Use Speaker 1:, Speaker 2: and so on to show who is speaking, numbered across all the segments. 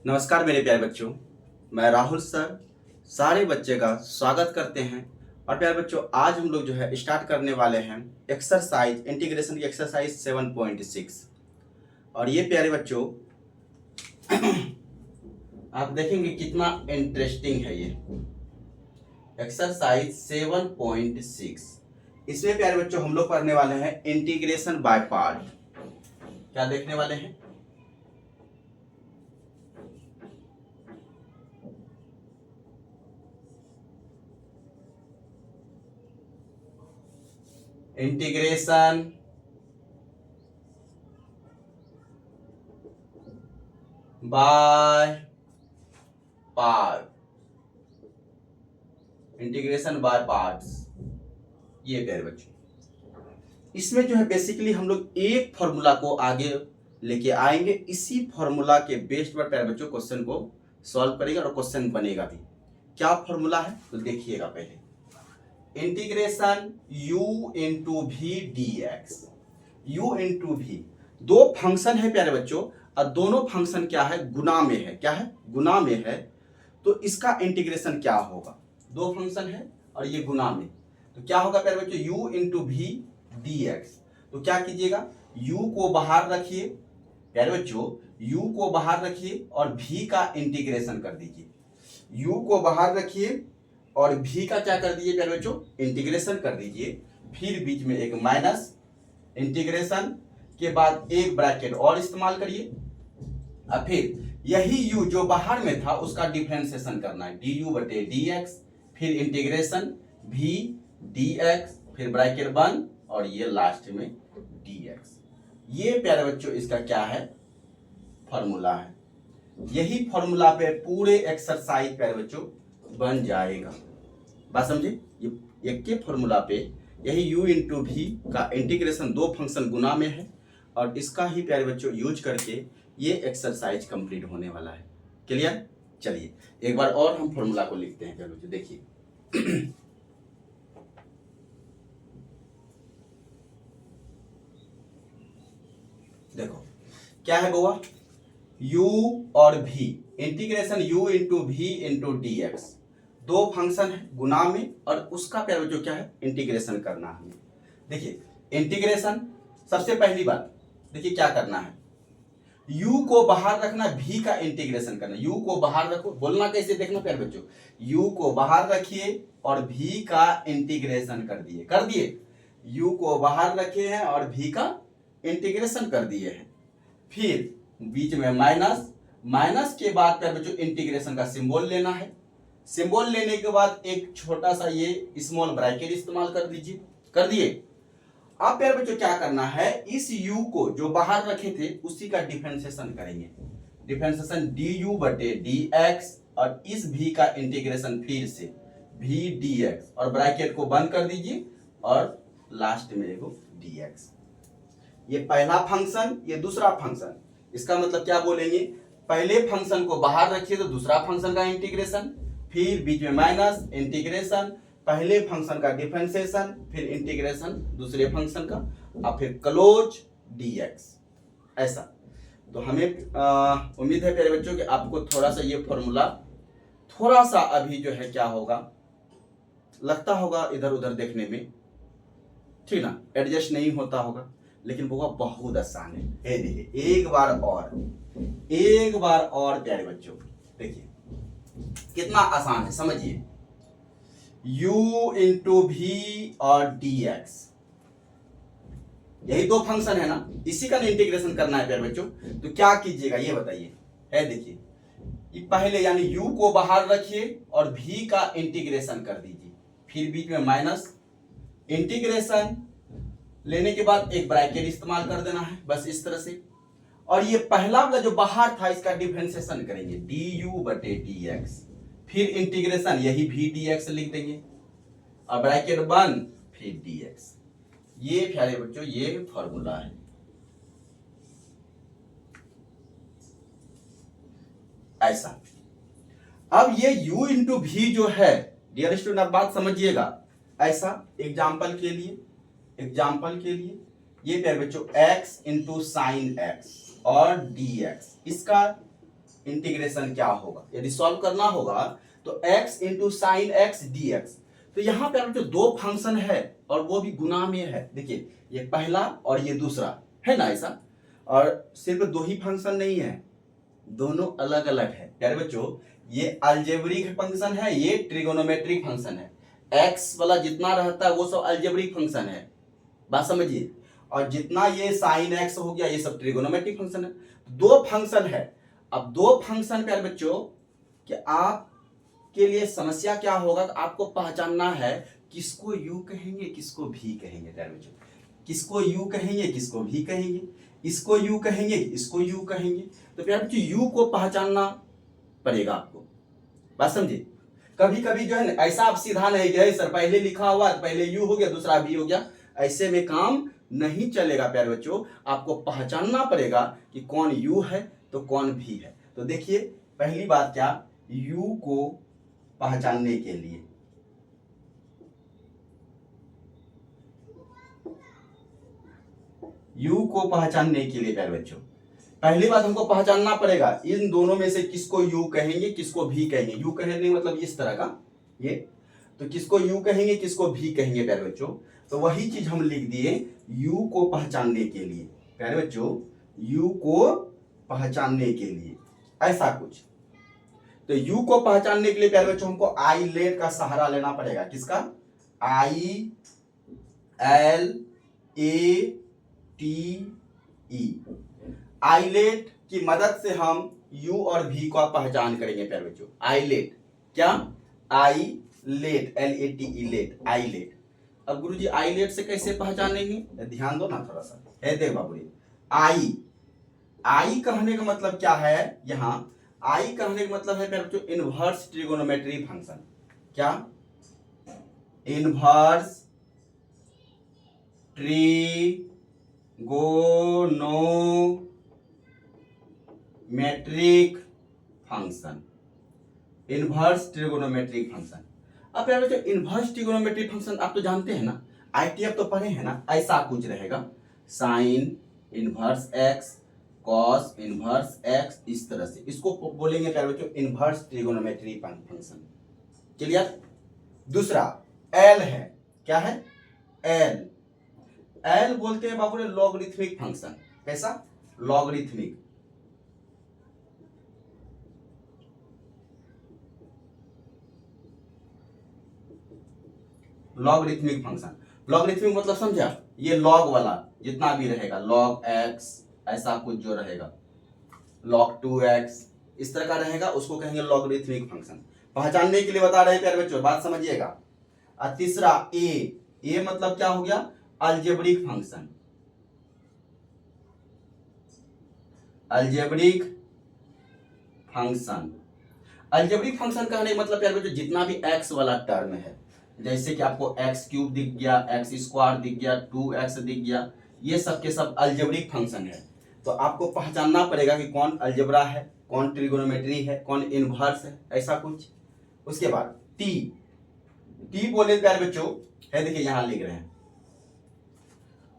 Speaker 1: नमस्कार मेरे प्यारे बच्चों। मैं राहुल सर सारे बच्चे का स्वागत करते हैं। और प्यारे बच्चों, आज हम लोग जो है स्टार्ट करने वाले हैं एक्सरसाइज इंटीग्रेशन की एक्सरसाइज 7.6। और ये प्यारे बच्चों आप देखेंगे कितना इंटरेस्टिंग है ये एक्सरसाइज 7.6। इसमें प्यारे बच्चों हम लोग पढ़ने वाले हैं इंटीग्रेशन बाय पार्ट। क्या देखने वाले हैं? Integration by part, integration by parts. ये प्यारे बच्चों, इसमें जो है बेसिकली हम लोग एक फॉर्मूला को आगे लेके आएंगे। इसी फॉर्मूला के बेस्ड पर प्यारे बच्चों क्वेश्चन को सॉल्व करेंगे और क्वेश्चन बनेगा भी। क्या फॉर्मूला है तो देखिएगा पहले। Integration u into v d x. u into v दो फंक्शन है प्यारे बच्चों, और दोनों फंक्शन क्या है? गुना में है। क्या है? गुना में है। तो इसका इंटीग्रेशन क्या होगा? दो फंक्शन है और ये गुना में, तो क्या होगा प्यारे बच्चों? u into v d x. तो क्या कीजिएगा, u को बाहर रखिए प्यारे बच्चों, u को बाहर रखिए और v का इंटीग्रेशन कर दीजिए। u को बाहर रखिए और v का क्या कर दीजिए प्यारे बच्चों? इंटीग्रेशन कर दीजिए। फिर बीच में एक माइनस, इंटीग्रेशन के बाद एक ब्रैकेट और इस्तेमाल करिए। अब फिर यही u जो बाहर में था उसका डिफरेंशिएशन करना है, du बटे dx, फिर इंटीग्रेशन v dx, फिर ब्रैकेट बंद और ये लास्ट में dx। ये प्यारे बच्चों इसका क्या है? फॉर्मूला है। यही फॉर्मूला पे पूरे एक्सरसाइज प्यारे बच्चों बन जाएगा। बात समझे? ये एक के फॉर्मूला पे यही u इंटू वी का इंटीग्रेशन, दो फंक्शन गुना में है और इसका ही प्यारे बच्चों यूज करके ये एक्सरसाइज कंप्लीट होने वाला है। क्लियर? चलिए एक बार और हम फॉर्मूला को लिखते हैं प्यारे बच्चों। देखिए देखो क्या है बुआ, u और v, integration u into v into d x, दो फंक्शन है गुना में और उसका प्यारे बच्चों क्या है? इंटीग्रेशन करना है हमें। देखिए इंटीग्रेशन, सबसे पहली बात देखिए क्या करना है, u को बाहर रखना, v का इंटीग्रेशन करना। u को बाहर रखो, बोलना कैसे देखना प्यारे बच्चों, u को बाहर रखिए और v का इंटीग्रेशन कर दिए। कर दिए, u को बाहर रखे हैं और v का इंटीग्रेशन कर दिए हैं। फिर बीच में माइनस, माइनस के बाद प्यारे बच्चों इंटीग्रेशन का सिंबल लेना है। सिंबल लेने के बाद एक छोटा सा ये स्मॉल ब्रैकेट इस्तेमाल कर दीजिए। कर दिए। अब प्यारे बच्चों क्या करना है, इस u को जो बाहर रखे थे उसी का डिफरेंशिएशन करेंगे। डिफरेंशिएशन du बटे dx और इस v का इंटीग्रेशन फिर से v dx और ब्रैकेट को बंद कर दीजिए और लास्ट में देखो dx। ये पहला फंक्शन, ये दूसरा फंक्शन। इसका मतलब क्या बोलेंगे, पहले फंक्शन को बाहर रखिए तो दूसरा फंक्शन का इंटीग्रेशन, फिर बीच में माइनस, इंटीग्रेशन, पहले फंक्शन का डिफरेंशिएशन, फिर इंटीग्रेशन दूसरे फंक्शन का, और फिर क्लोज dx। ऐसा तो हमें उम्मीद है प्यारे बच्चों कि आपको थोड़ा सा ये फॉर्मूला थोड़ा सा अभी जो है क्या होगा, लगता होगा इधर उधर देखने में, ठीक ना, एडजस्ट नहीं होता होगा, लेकिन वो बहुत आसान है। देखिए एक बार और प्यारे बच्चों देखिए कितना आसान है, समझिए। u इंटू वी और dx, यही दो फंक्शन है ना, इसी का इंटीग्रेशन करना है प्यारे बच्चों। तो क्या कीजिएगा ये बताइए। है देखिए, ये पहले यानी u को बाहर रखिए और v का इंटीग्रेशन कर दीजिए, फिर बीच में माइनस, इंटीग्रेशन लेने के बाद एक ब्रैकेट इस्तेमाल कर देना है, बस इस तरह से। और ये पहला वाला जो बाहर था इसका डिफरेंशिएशन करेंगे, du बटे dx, फिर इंटीग्रेशन यही v dx लिख देंगे और ब्रैकेट बंद, फिर dx। ये प्यारे बच्चों ये फॉर्मूला है। ऐसा अब ये u इंटू वी जो है, डियर स्टूडेंट आप बात समझिएगा। ऐसा एग्जाम्पल के लिए ये प्यारे बच्चों x इंटू साइन एक्स और dx, इसका इंटीग्रेशन क्या होगा, यदि सॉल्व करना होगा तो x into sine x d x. तो यहाँ पे जो दो फंक्शन है और वो भी गुना में है, देखिए ये पहला और ये दूसरा है ना ऐसा, और सिर्फ दो ही फंक्शन नहीं है, दोनों अलग अलग है प्यारे बच्चों। ये अलजेब्रिक फंक्शन है, ये ट्रिगोनोमेट्रिक फंक्शन है। x वाला जितना रहता है वो सब अलजेब्रिक फंक्शन है, बात समझिए, और जितना ये साइन एक्स हो गया ये सब ट्रिगोनोमेट्रिक फंक्शन है। दो फंक्शन है। अब दो फंक्शन प्यारे बच्चों कि आपके लिए समस्या क्या होगा, आपको पहचानना है किसको u कहेंगे किसको v कहेंगे प्यारे बच्चों, किसको u कहेंगे किसको v कहेंगे, इसको u कहेंगे इसको u कहेंगे। तो प्यारे बच्चों u को पहचानना पड़ेगा आपको, बात समझे। कभी कभी जो है ना ऐसा आप सीधा नहीं गए सर पहले लिखा हुआ पहले u हो गया दूसरा v हो गया, ऐसे में काम नहीं चलेगा प्यारे बच्चों। आपको पहचानना पड़ेगा कि कौन u है तो कौन v है। तो देखिए पहली बात क्या, u को पहचानने के लिए u को पहचानने के लिए प्यारे बच्चों पहली बात हमको पहचानना पड़ेगा इन दोनों में से किसको u कहेंगे किसको v कहेंगे। u कहेंगे मतलब इस तरह का ये, तो किसको u कहेंगे किसको v कहेंगे प्यारे बच्चों। तो वही चीज हम लिख दिए u को पहचानने के लिए प्यारे बच्चों, u को पहचानने के लिए ऐसा कुछ। तो u को पहचानने के लिए प्यारे बच्चों हमको आईलेट का सहारा लेना पड़ेगा, किसका, I L A T E, eyelet की मदद से हम u और v को पहचान करेंगे प्यारे बच्चों। आईलेट क्या, ILATE L A T E late, ILATE. अब गुरुजी आईलेट से कैसे पहचानेंगे, ध्यान दो ना थोड़ा सा, है देख बाबू, आई आई कहने का मतलब क्या है, यहाँ आई कहने का मतलब है प्यारे बच्चों इनवर्स ट्रिगोनोमेट्री फंक्शन। क्या, inverse trigonometric function, inverse trigonometric function. अब प्यारे बच्चों इनवर्स ट्रिगोनोमेट्रिक फंक्शन आप तो जानते हैं ना, आईटीएफ तो पढ़े हैं ना, ऐसा कुछ रहेगा, sine inverse x cos inverse x, इस तरह से इसको बोलेंगे प्यारे बच्चों इनवर्स ट्रिगोनोमेट्री फंक्शन। क्लियर। दूसरा एल है, क्या है, एल, एल बोलते हैं बाबू ने लॉगरिथमिक फंक्शन। कैसा, लॉगरिथमिक, लॉगरिथमिक फंक्शन। लॉगरिथमिक मतलब समझा, ये लॉग वाला जितना भी रहेगा, लॉग एक्स ऐसा कुछ जो रहेगा, लॉग 2x इस तरह का रहेगा, उसको कहेंगे लॉगरिथमिक फंक्शन। पहचानने के लिए बता रहे हैं प्यारे बच्चों, बात समझिएगा। और तीसरा ए मतलब क्या हो गया, algebraic function, algebraic function. Algebraic function कहने का मतलब प्यारे बच्चों जितना भी x वाला टर्म है, जैसे कि आपको एक्स क्यूब दिख गया, एक्स स्क्वायर दिख गया, 2x दिख गया, ये सब के सब अलजेब्रिक फंक्शन है। तो आपको पहचानना पड़ेगा कि कौन अलजेब्रा है, कौन ट्रिगोनोमेट्री है, कौन इनवर्स है, ऐसा कुछ। उसके बाद टी, टी बोले प्यारे बच्चों है, देखिए यहां लिख रहे हैं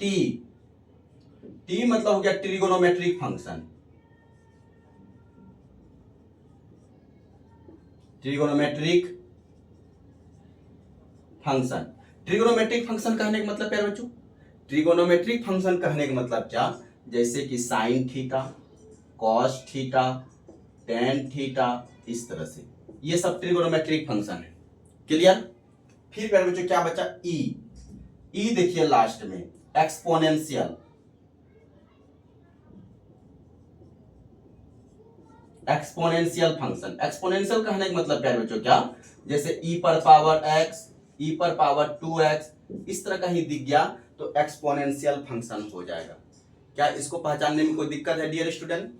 Speaker 1: टी, टी मतलब हो गया trigonometric function, trigonometric function. Trigonometric function कहने का मतलब प्यारे बच्चों, ट्रिगोनोमेट्रिक फंक्शन कहने का मतलब क्या, जैसे कि sine theta, cos theta, tan theta, इस तरह से, ये सब ट्रिगोनोमेट्रिक फंक्शन है। क्लियर। फिर प्यारे बच्चों क्या बचा, ई, ई देखिए लास्ट में एक्सपोनेंशियल, एक्सपोनेंशियल फंक्शन। एक्सपोनेंशियल कहने का मतलब प्यारे बच्चों क्या, जैसे e पर पावर x, e पर पावर 2x, इस तरह का ही दिख गया तो एक्सपोनेंशियल फंक्शन हो जाएगा। क्या इसको पहचानने में कोई दिक्कत है डियर स्टूडेंट,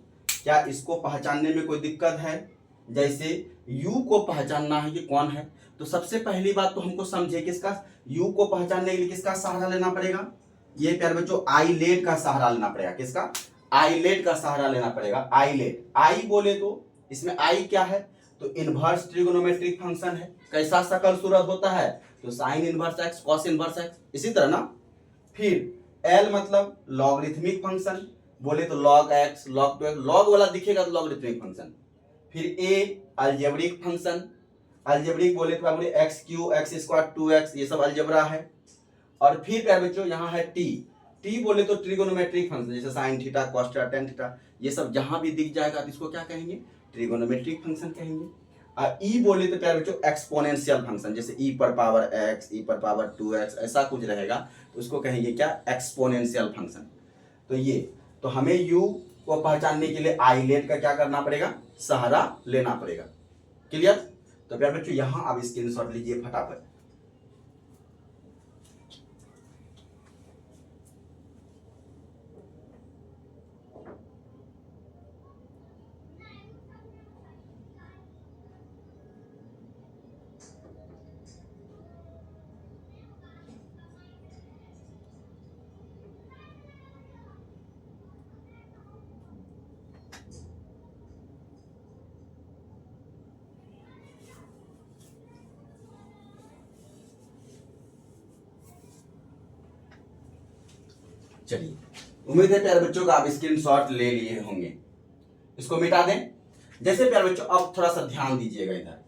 Speaker 1: क्या इसको पहचानने में कोई दिक्कत है। जैसे u को पहचानना है कि कौन है, तो सबसे पहली बात तो हमको समझे किसका, u को पहचानने के लिए किसका सहारा लेना पड़ेगा, ये प्यारे बच्चों आईलेट का सहारा लेना पड़ेगा। किसका, आईलेट का सहारा लेना पड़ेगा। आईलेट, आई बोले तो इसमें आई क्या है, तो इनवर्स ट्रिगोनोमेट्रिक फंक्शन है। कैसा शकल सूरत होता है, तो sine inverse x, cos inverse x, इसी तरह ना। फिर एल मतलब लॉगरिथमिक फंक्शन, बोले तो log x, log 2x, log वाला दिखेगा तो लॉगरिथमिक फंक्शन। फिर ए अलजेब्रिक फंक्शन, अलजेब्रिक बोले तो बोले x Q x square 2x, ये सब अलजेब्रा है। और फिर प्यारे बच्चों यहाँ है टी, टी बोले तो ट्रिगोनोमेट्रिक फंक्शन, जैसे sine theta cos theta tan theta, ये सब जहां भी दिख जाएगा तो इसको क्या कहेंगे, ट्रिगोनोमेट्रिक फंक्शन कहेंगे। और ई बोले तो प्यारे बच्चों एक्सपोनेंशियल फंक्शन, जैसे ई पर पावर एक्स, ई पर पावर 2x, ऐसा कुछ रहेगा तो उसको कहेंगे क्या, एक्सपोनेंशियल फंक्शन। तो ये, तो हमें u को पहचानने के लिए आइलेट का क्या करना पड़ेगा, सहारा लेना पड़ेगा। क्लियर? तो प्यारे बच्चों यहां आप स्क्रीनशॉट लीजिए फटाफट। चलिए, उम्मीद है प्यारे बच्चों का आप स्क्रीनशॉट ले लिए होंगे। इसको मिटा दें। जैसे प्यारे बच्चों अब थोड़ा सा ध्यान दीजिएगा, इधर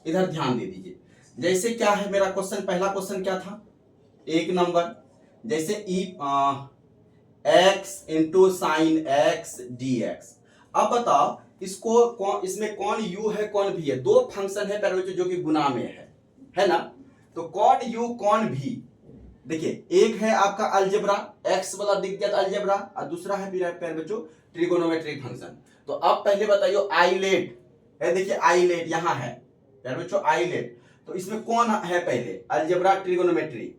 Speaker 1: इधर ध्यान दे दीजिए। जैसे क्या है मेरा क्वेश्चन, पहला क्वेश्चन क्या था, 1 नंबर, जैसे e x into sine x d x. अब बताओ इसको इसमें कौन u है कौन v है, दो फंक्शन है प्यारे बच्चों जो कि गुना में है ना। तो कौन u कौन v, देखिए एक है आपका अलजेब्रा, एक्स वाला दिख गया अलजेब्रा, और दूसरा है प्यारे बच्चों ट्रिगोनोमेट्रिक फंक्शन। तो अब पहले बताइए आइलेट है, देखिए आइलेट यहां है प्यारे बच्चों आइलेट, तो इसमें कौन है पहले, अलजेब्रा ट्रिगोनोमेट्री,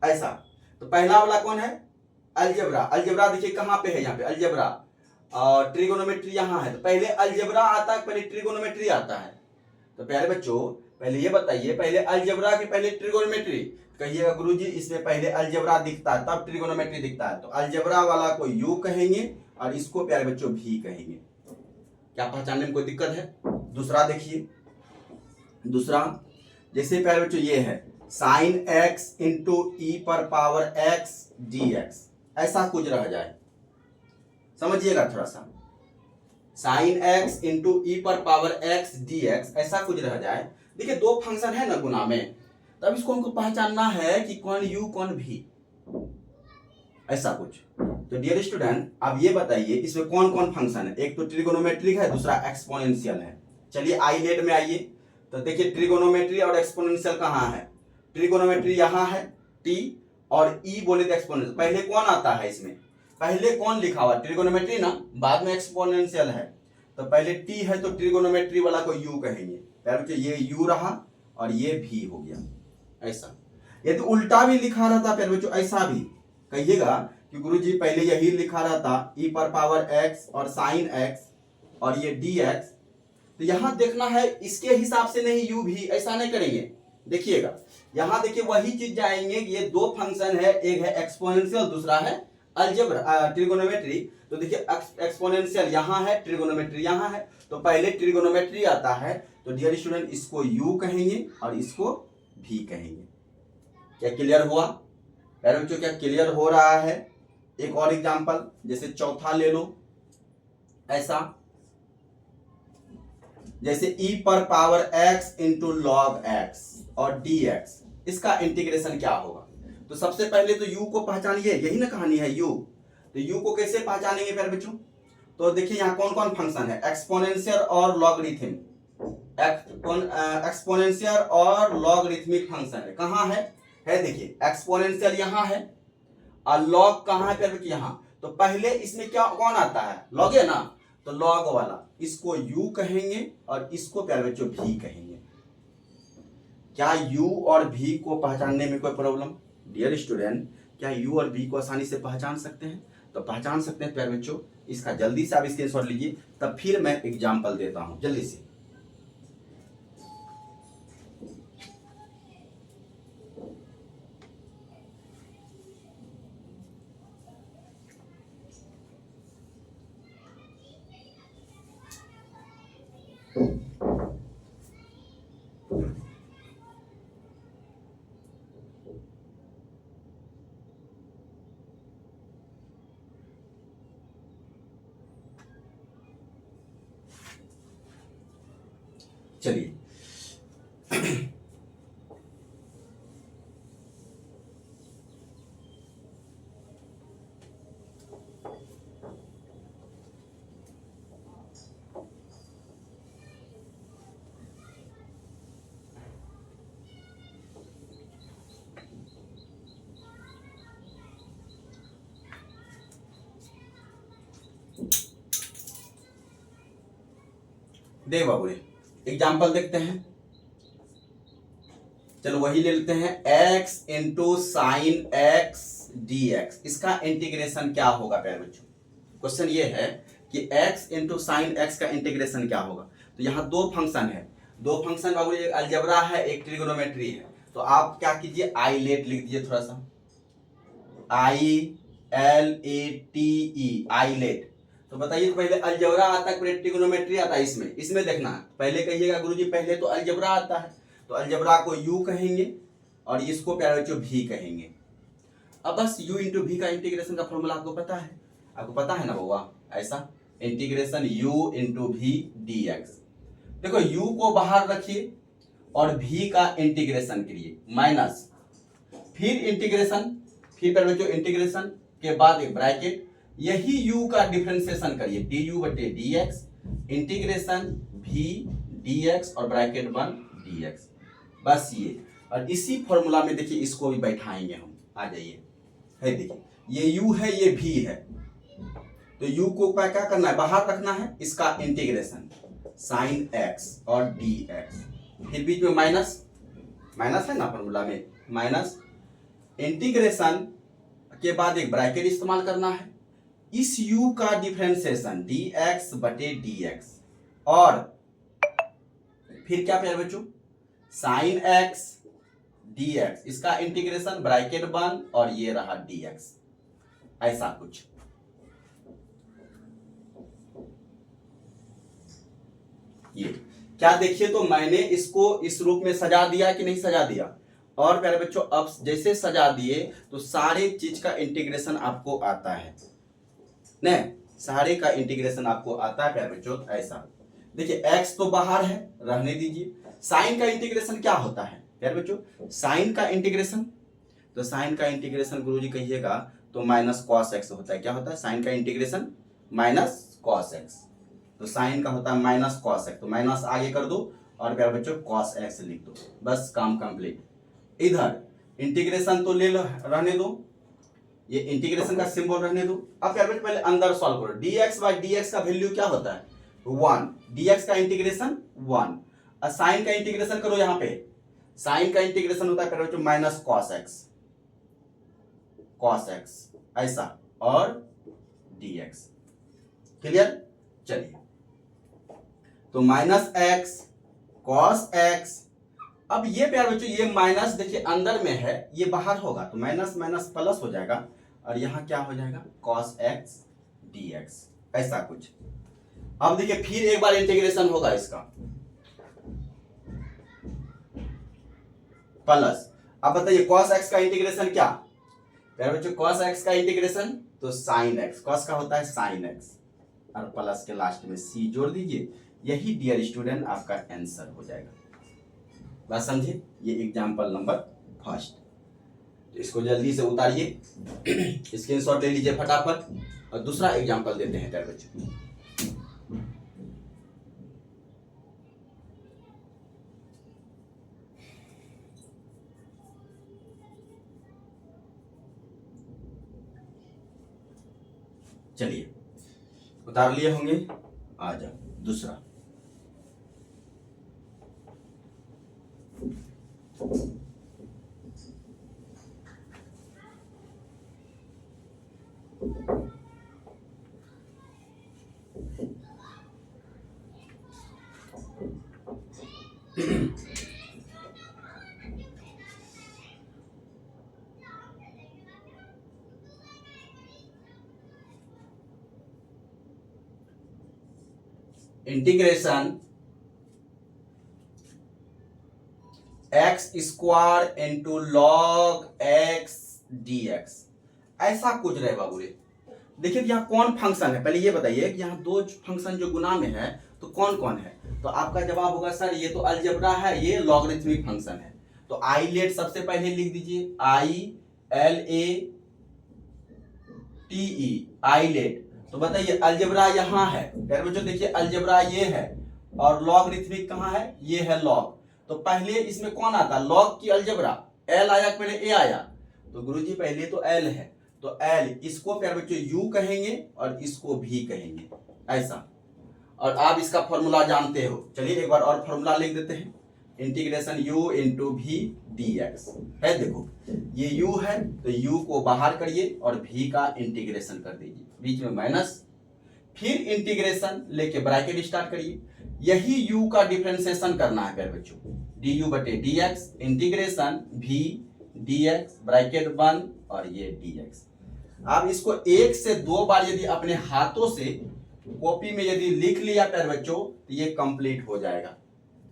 Speaker 1: ऐसा। तो पहला वाला कौन है, अलजेब्रा, अलजेब्रा देखिए कहां पे है, यहाँ पे अलजेब्रा, और ट्रिगोनोमेट्री यहां है। तो पहले अलजेब्रा आता है, पहले ट्रिगोनोमेट्री आता है। तो प्यारे बच्चों पहले ये बताइए, पहले अलजेब्रा के पहले ट्रिगोनोमेट्री, कहिएगा गुरुजी इसमें पहले अलजेब्रा दिखता है तब ट्रिगोनोमेट्री दिखता है। तो अलजेब्रा वाला को u कहेंगे और इसको प्यारे बच्चों v कहेंगे। क्या पहचानने में कोई दिक्कत है? दूसरा देखिए, दूसरा जैसे प्यारे बच्चों ये है साइन x इंटू ई पर पावर x dx, ऐसा कुछ रह जाए, समझिएगा थोड़ा सा, साइन x इंटू ई पर पावर x dx, ऐसा कुछ रह जाए। देखिए दो फंक्शन है ना गुना में, तब इसको हमको पहचानना है कि कौन u कौन v, ऐसा कुछ। तो डियर स्टूडेंट आप ये बताइए इसमें कौन कौन फंक्शन है, एक तो ट्रिगोनोमेट्रिक है, दूसरा एक्सपोनेंशियल है। चलिए आइलेट में आइए, तो देखिए ट्रिगोनोमेट्री और एक्सपोनेंशियल कहाँ है, ट्रिगोनोमेट्री यहाँ है t, और e बोले तो एक्सपोनेंशियल। पहले कौन आता है इसमें, पहले कौन लिखा हुआ, ट्रिगोनोमेट्री ना, बाद में एक्सपोनेंशियल है। तो पहले t है तो ट्रिगोनोमेट्री वाला को u कहेंगे, बच्चों ये u रहा और ये v हो गया, ऐसा। यदि उल्टा भी लिखा रहता फिर बच्चों ऐसा भी कहिएगा कि गुरुजी पहले यही लिखा रहता e पर पावर x और साइन x और ये dx, तो यहां देखना है इसके हिसाब से नहीं u भी, ऐसा नहीं करेंगे। देखिएगा यहां देखिए वही चीज जाएंगे कि ये दो फंक्शन है, एक है एक्सपोनेंशियल दूसरा है अलजेब्रा ट्रिगोनोमेट्री। तो देखिए एक्सपोनेंशियल यहां है, ट्रिगोनोमेट्री यहां है, तो पहले ट्रिगोनोमेट्री आता है। तो डियर स्टूडेंट इसको u कहेंगे और इसको v कहेंगे। क्या क्लियर हुआ यार बच्चों, क्या क्लियर हो रहा है? एक और एग्जांपल जैसे चौथा ले लो, ऐसा जैसे e पर power x into log x और dx, इसका इंटीग्रेशन क्या होगा। तो सबसे पहले तो u को पहचानिए, यही ना कहानी है u। तो u को कैसे पहचानेंगे प्यारे बच्चों, तो देखिए यहाँ कौन कौन फंक्शन है, एक्सपोनेंशियल और लॉगरिथम, एक्सपोनेंशियल और लॉगरिथमिक फंक्शन है, कहाँ है देखिए एक्सपोनेंशियल यहाँ है और लॉग कहाँ है प्यारे बच्चों, यहाँ। तो पहले इसमें क्या कौन आता है, लॉग है ना, तो लॉग वाला इसको u कहेंगे और इसको प्यारे बच्चों v कहेंगे। क्या u और v को पहचानने में कोई प्रॉब्लम? डियर स्टूडेंट क्या u और v को आसानी से पहचान सकते हैं? तो पहचान सकते हैं प्यारे बच्चों। इसका जल्दी से आप स्क्रीनशॉट लीजिए, तब फिर मैं एग्जांपल देता हूं जल्दी से। चलिए देख बाबू एग्जाम्पल देखते हैं। चलो वही ले लेते हैं, x into sine x d x, इसका इंटीग्रेशन क्या होगा प्यारे बच्चों। क्वेश्चन ये है कि x इंटू साइन एक्स का इंटीग्रेशन क्या होगा। तो यहाँ दो फंक्शन है, दो फंक्शन बाबू, एक अलजेब्रा है एक ट्रिग्नोमेट्री है। तो आप क्या कीजिए, आईलेट लिख दीजिए थोड़ा सा, ILATE आईलेट। तो बताइए पहले अलजेब्रा आता है फिर ट्रिग्नोमेट्री आता है। इसमें देखना है, पहले कहिएगा गुरुजी पहले तो अलजेब्रा आता है, तो अलजेब्रा को u कहेंगे और इसको प्यारे बच्चों v कहेंगे। अब बस u इंटू v का इंटीग्रेशन का फॉर्मूला आपको पता है, ना बउआ, ऐसा integration u into v dx। देखो u को बाहर रखिए और v का इंटीग्रेशन करिए माइनस, फिर इंटीग्रेशन, फिर प्यारे बच्चों इंटीग्रेशन के बाद एक ब्रैकेट, यही u का डिफरेंशिएशन करिए du बटे dx, इंटीग्रेशन v dx और ब्रैकेट 1 dx। बस ये, और इसी फॉर्मूला में देखिए इसको भी बैठाएंगे हम, आ जाइए, है देखिए ये u है ये v है, तो u को क्या करना है, बाहर रखना है, इसका इंटीग्रेशन साइन x और dx, फिर बीच में माइनस, माइनस है ना फॉर्मूला में, माइनस इंटीग्रेशन के बाद एक ब्रैकेट इस्तेमाल करना है, इस u का डिफरेंशिएशन dx बटे dx, और फिर क्या प्यारे बच्चों, साइन x dx, इसका इंटीग्रेशन ब्रैकेट 1 और ये रहा dx, ऐसा कुछ। ये क्या देखिए, तो मैंने इसको इस रूप में सजा दिया कि नहीं सजा दिया। और प्यारे बच्चों अब जैसे सजा दिए तो सारे चीज का इंटीग्रेशन आपको आता है, नहीं सारे का इंटीग्रेशन आपको आता है प्यारे बच्चों। ऐसा देखिए x तो बाहर है, रहने दीजिए। साइन का इंटीग्रेशन क्या होता है प्यारे बच्चों, साइन का इंटीग्रेशन, तो साइन का इंटीग्रेशन गुरुजी कहिएगा तो माइनस कॉस एक्स होता है। क्या होता है साइन का इंटीग्रेशन, माइनस कॉस एक्स, तो साइन का होता है माइनस कॉस एक्स, तो माइनस आगे कर दो और प्यारे बच्चों कॉस एक्स लिख दो, बस काम कंप्लीट। इधर इंटीग्रेशन तो ले लो, रहने दो, ये इंटीग्रेशन का सिंबल रहने दो। अब प्यारे बच्चों पहले अंदर सॉल्व करो, dx बाई dx का वैल्यू क्या होता है 1, dx का इंटीग्रेशन 1, और साइन का इंटीग्रेशन करो, यहाँ पे साइन का इंटीग्रेशन होता है प्यारे बच्चों माइनस कॉस एक्स, ऐसा, और dx। क्लियर, चलिए तो माइनस एक्स कॉस एक्स। अब ये प्यारे बच्चों ये माइनस देखिए अंदर में है, ये बाहर होगा तो माइनस माइनस प्लस हो जाएगा, और यहां क्या हो जाएगा कॉस एक्स dx, ऐसा कुछ। अब देखिए फिर एक बार इंटीग्रेशन होगा इसका प्लस। अब बताइए कॉस एक्स का इंटीग्रेशन क्या प्यारे बच्चों, कॉस एक्स का इंटीग्रेशन तो साइन एक्स, कॉस का होता है साइन एक्स, और प्लस के लास्ट में सी जोड़ दीजिए, यही डियर स्टूडेंट आपका आंसर हो जाएगा। बात समझे, ये एग्जाम्पल नंबर फर्स्ट। तो इसको जल्दी से उतारिए, स्क्रीनशॉट ले लीजिए फटाफट, और दूसरा एग्जाम्पल देते हैं प्यारे बच्चों। चलिए उतार लिए होंगे, आ जाओ दूसरा। Integration x square into log x dx, ऐसा कुछ रहे बाबू रे। देखिए यहाँ कौन फंक्शन है, पहले ये बताइए कि यहाँ दो फंक्शन जो गुना में है तो कौन कौन है? तो आपका जवाब होगा सर ये तो अलजेब्रा है, ये लॉगरिथमिक फंक्शन है। तो आई लेट सबसे पहले लिख दीजिए, ILATE, आई लेट। तो बताइए अलजेब्रा यहाँ है प्यारे बच्चों, देखिए अलजेब्रा ये है और लॉगरिथमिक कहाँ है? ये है लॉग। तो पहले इसमें कौन आता है? लॉग की अलजेब्रा, एल आया पहले ए आया, तो गुरुजी पहले तो एल है, तो एल इसको प्यारे बच्चों यू कहेंगे और इसको भी कहेंगे, ऐसा। और आप इसका फॉर्मूला जानते हो, चलिए एक बार और फॉर्मूला लिख देते हैं, इंटीग्रेशन u इंटू भी dx है। देखो ये u है तो u को बाहर करिए और v का इंटीग्रेशन कर दीजिए, बीच में माइनस, फिर इंटीग्रेशन लेके ब्रैकेट स्टार्ट करिए। यही u का डिफरेंशिएशन करना है प्यारे बच्चों, du बटे dx, integration v dx bracket बंद और ये dx। आप इसको एक से दो बार यदि अपने हाथों से कॉपी में यदि लिख लिया प्यारे बच्चों तो ये कंप्लीट हो जाएगा।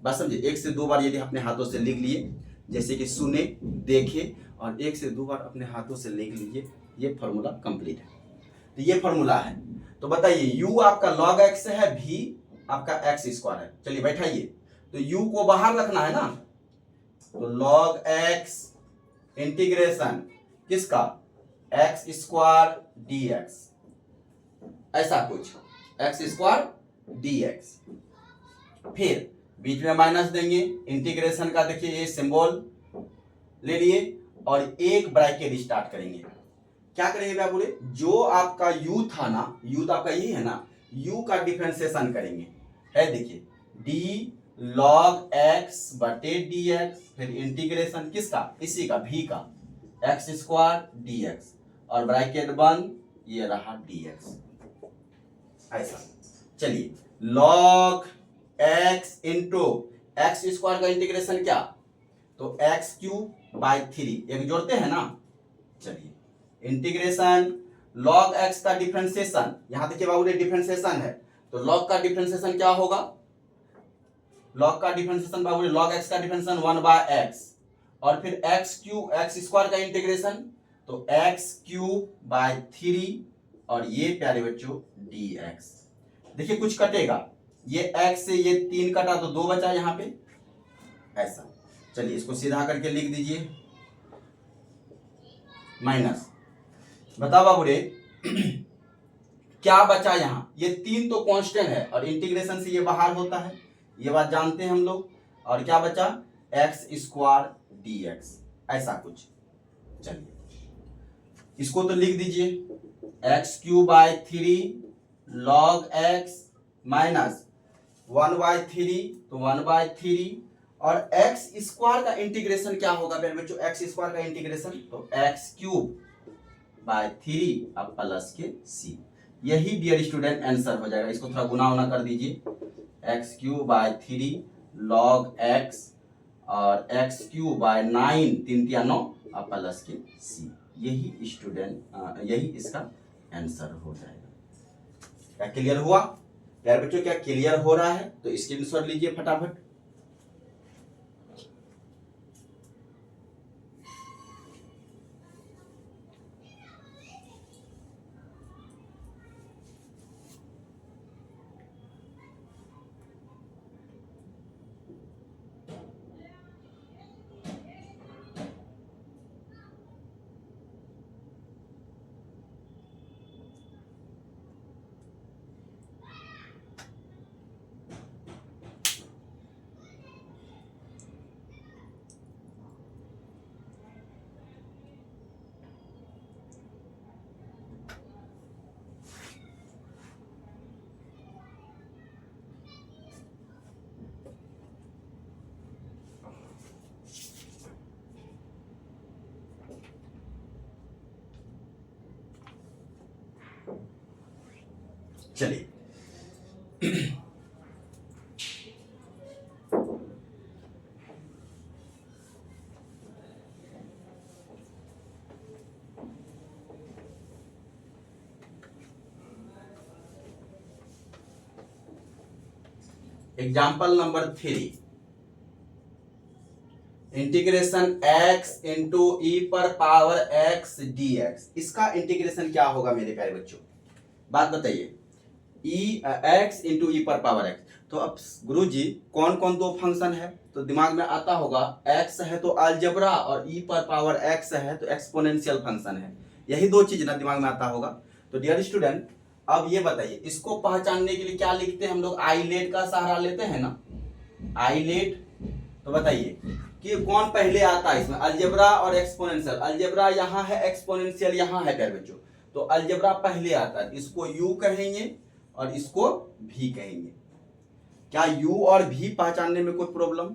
Speaker 1: बस समझे, एक से दो बार यदि अपने हाथों से लिख लिए, जैसे कि सुने देखे और एक से दो बार अपने हाथों से लिख लीजिए, ये फॉर्मूला कंप्लीट है। तो ये फॉर्मूला है। तो बताइए u आपका log x है, v आपका x स्क्वायर है। चलिए बैठाइए, तो u को बाहर रखना है ना, तो log x इंटीग्रेशन किसका? x स्क्वायर dx, ऐसा कुछ x स्क्वायर dx, फिर बीच में माइनस देंगे, इंटीग्रेशन का देखिए ये सिंबल ले लिए और एक ब्रैकेट स्टार्ट करेंगे। क्या करेंगे क्या बोले? जो आपका u था ना, u तो आपका यही है ना, u का डिफरेंशिएशन करेंगे, है देखिए d log x बटे dx, फिर इंटीग्रेशन किसका? इसी का v का, x स्क्वायर dx और ब्रैकेट बंद, ये रहा dx, ऐसा। चलिए log x into x square का इंटीग्रेशन क्या? तो एक्स क्यूब बाई 3, एक जोड़ते हैं ना। चलिए इंटीग्रेशन log x का डिफरेंशिएशन, यहां देखिए बाबू ने डिफरेंशिएशन है, तो log का डिफरेंशिएशन क्या होगा? log का डिफरेंशिएशन बाबू ने log x का डिफरेंशिएशन 1 बाय x और फिर x क्यूब एक्स स्क्वायर का इंटीग्रेशन, तो x क्यूब बाय 3 और ये प्यारे बच्चों dx। देखिए कुछ कटेगा, ये x से ये 3 कटा तो 2 बचा यहां पे, ऐसा। चलिए इसको सीधा करके लिख दीजिए, माइनस। बताओ बाबू रे क्या बचा यहां? ये 3 तो कांस्टेंट है और इंटीग्रेशन से ये बाहर होता है, ये बात जानते हैं हम लोग। और क्या बचा? एक्स स्क्वायर dx, ऐसा कुछ। चलिए इसको तो लिख दीजिए, x cube by 3 log x minus 1 by 3, तो 1 बाय 3 और एक्स स्क्वायर का इंटीग्रेशन क्या होगा मेरे बच्चों? एक्स स्क्वायर का इंटीग्रेशन तो एक्स क्यूब बाय 3 अब प्लस के c, यही डियर स्टूडेंट आंसर हो जाएगा। इसको थोड़ा गुना उना कर दीजिए, x cube by 3 log x और एक्स क्यूब बाय 9, 3 3 9 अब प्लस के c, यही स्टूडेंट यही इसका आंसर हो जाएगा। क्या क्लियर हुआ प्यारे बच्चों? क्या क्लियर हो रहा है? तो स्क्रीनशॉट लीजिए फटाफट। चलिए example number 3, integration x into e पर पावर x dx, इसका इंटीग्रेशन क्या होगा मेरे प्यारे बच्चों? बात बताइए। एक्स इंटू ई पर पावर एक्स। तो अब गुरुजी कौन कौन दो फंक्शन है, तो दिमाग में आता होगा एक्स है तो अलजेब्रा और ई पर पावर एक्स है तो एक्सपोनेंशियल फंक्शन है, यही दो चीज ना दिमाग में आता होगा। तो डियर स्टूडेंट अब ये बताइए इसको पहचानने के लिए क्या लिखते हैं हम लोग, आईलेट का सहारा लेते हैं ना, आईलेट। तो बताइए कि कौन पहले आता है इसमें, अलजेब्रा और एक्सपोनेंशियल। अलजेब्रा यहाँ है, एक्सपोनेंशियल यहाँ है प्यारे बच्चों, तो अलजेब्रा पहले आता है, इसको यू कहेंगे और इसको भी कहेंगे। क्या यू और भी पहचानने में कोई प्रॉब्लम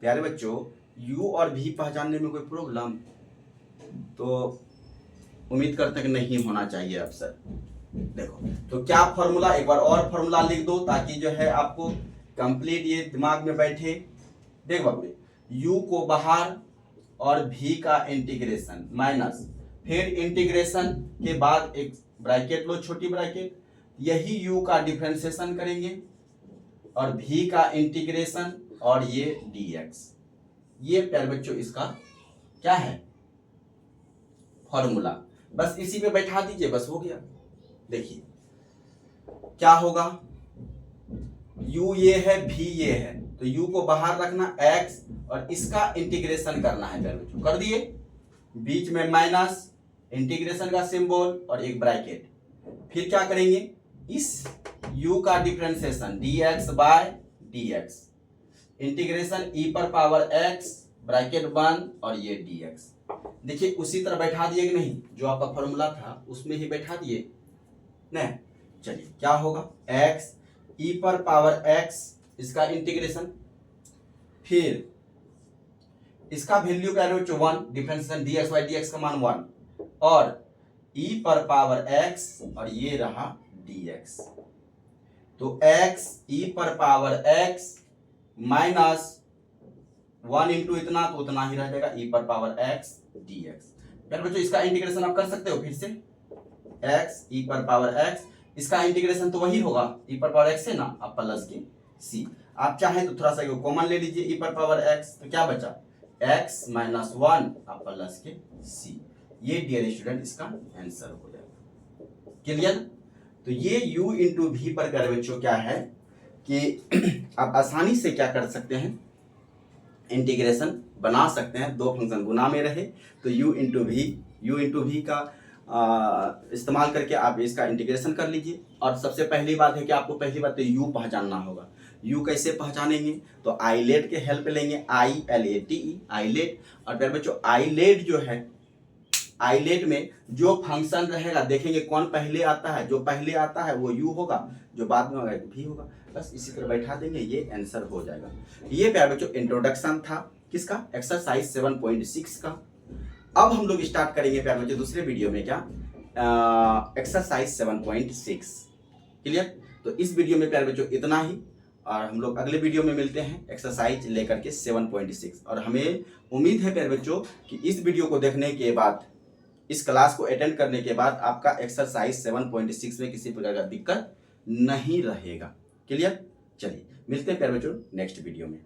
Speaker 1: प्यारे बच्चों, यू और भी पहचानने में कोई प्रॉब्लम? तो उम्मीद करते हैं कि नहीं होना चाहिए अक्सर। देखो तो क्या फॉर्मूला, एक बार और फॉर्मूला लिख दो ताकि जो है आपको कंप्लीट ये दिमाग में बैठे। देख बाबू, u को बाहर और v का इंटीग्रेशन माइनस, फिर इंटीग्रेशन के बाद एक ब्रैकेट लो, छोटी ब्रैकेट, यही u का डिफरेंशिएशन करेंगे और v का इंटीग्रेशन और ये dx। ये प्यारे बच्चों इसका क्या है फॉर्मूला, बस इसी पे बैठा दीजिए, बस हो गया। देखिए क्या होगा, u ये है v ये है, तो u को बाहर रखना x और इसका इंटीग्रेशन करना है प्यारे बच्चों, कर दिए, बीच में माइनस, इंटीग्रेशन का सिंबल और एक ब्रैकेट, फिर क्या करेंगे इस u का differentiation dx by dx, integration e पर पावर x ब्रैकेट 1 और ये dx। देखिए उसी तरह बैठा दिए कि नहीं, जो आपका फॉर्मूला था उसमें ही बैठा दिए नहीं। चलिए क्या होगा, x e पर पावर x इसका इंटीग्रेशन, फिर इसका वैल्यू क्या है 1, डिफरेंशिएशन dx बाय dx का मान 1 और e पर पावर x और ये रहा dx। तो x e पर पावर x माइनस 1 इंटू इतना तो उतना ही रह जाएगा e पर पावर x dx। यार बच्चों इसका इंटीग्रेशन आप कर सकते हो फिर से, x e पर पावर x, इसका इंटीग्रेशन तो वही होगा e पर पावर x से ना, आप प्लस के c, आप चाहें तो थोड़ा सा कॉमन ले लीजिए e पर पावर x, तो क्या बचा x माइनस 1 आप प्लस के c। ये डियर स्टूडेंट इसका आंसर हो जाएगा। क्लियर? तो ये u इंटू भी पर प्यारे बच्चों क्या है कि आप आसानी से क्या कर सकते हैं, इंटीग्रेशन बना सकते हैं, दो फंक्शन गुना में रहे तो u इंटू भी का इस्तेमाल करके आप इसका इंटीग्रेशन कर लीजिए। और सबसे पहली बात है कि आपको पहली बात तो u पहचानना होगा। u कैसे पहचानेंगे, तो आईलेट के हेल्प लेंगे, ILATE आईलेट। और प्यारे बच्चों आईलेट जो है, आईलेट में जो फंक्शन रहेगा देखेंगे कौन पहले आता है, जो पहले आता है वो u होगा, जो बाद में होगा भी होगा, बस इसी तरह बैठा देंगे, ये आंसर हो जाएगा। ये प्यारे बच्चों इंट्रोडक्शन था किसका, एक्सरसाइज 7.6 का। अब हम लोग स्टार्ट करेंगे प्यारे बच्चों दूसरे वीडियो में क्या, एक्सरसाइज 7.6। क्लियर? तो इस वीडियो में प्यारे बच्चों इतना ही, और हम लोग अगले वीडियो में मिलते हैं एक्सरसाइज लेकर के 7.6। और हमें उम्मीद है प्यारे बच्चों कि इस वीडियो को देखने के बाद, इस क्लास को अटेंड करने के बाद आपका एक्सरसाइज 7.6 में किसी प्रकार का दिक्कत नहीं रहेगा। क्लियर? चलिए मिलते हैं प्यारे बच्चों नेक्स्ट वीडियो में।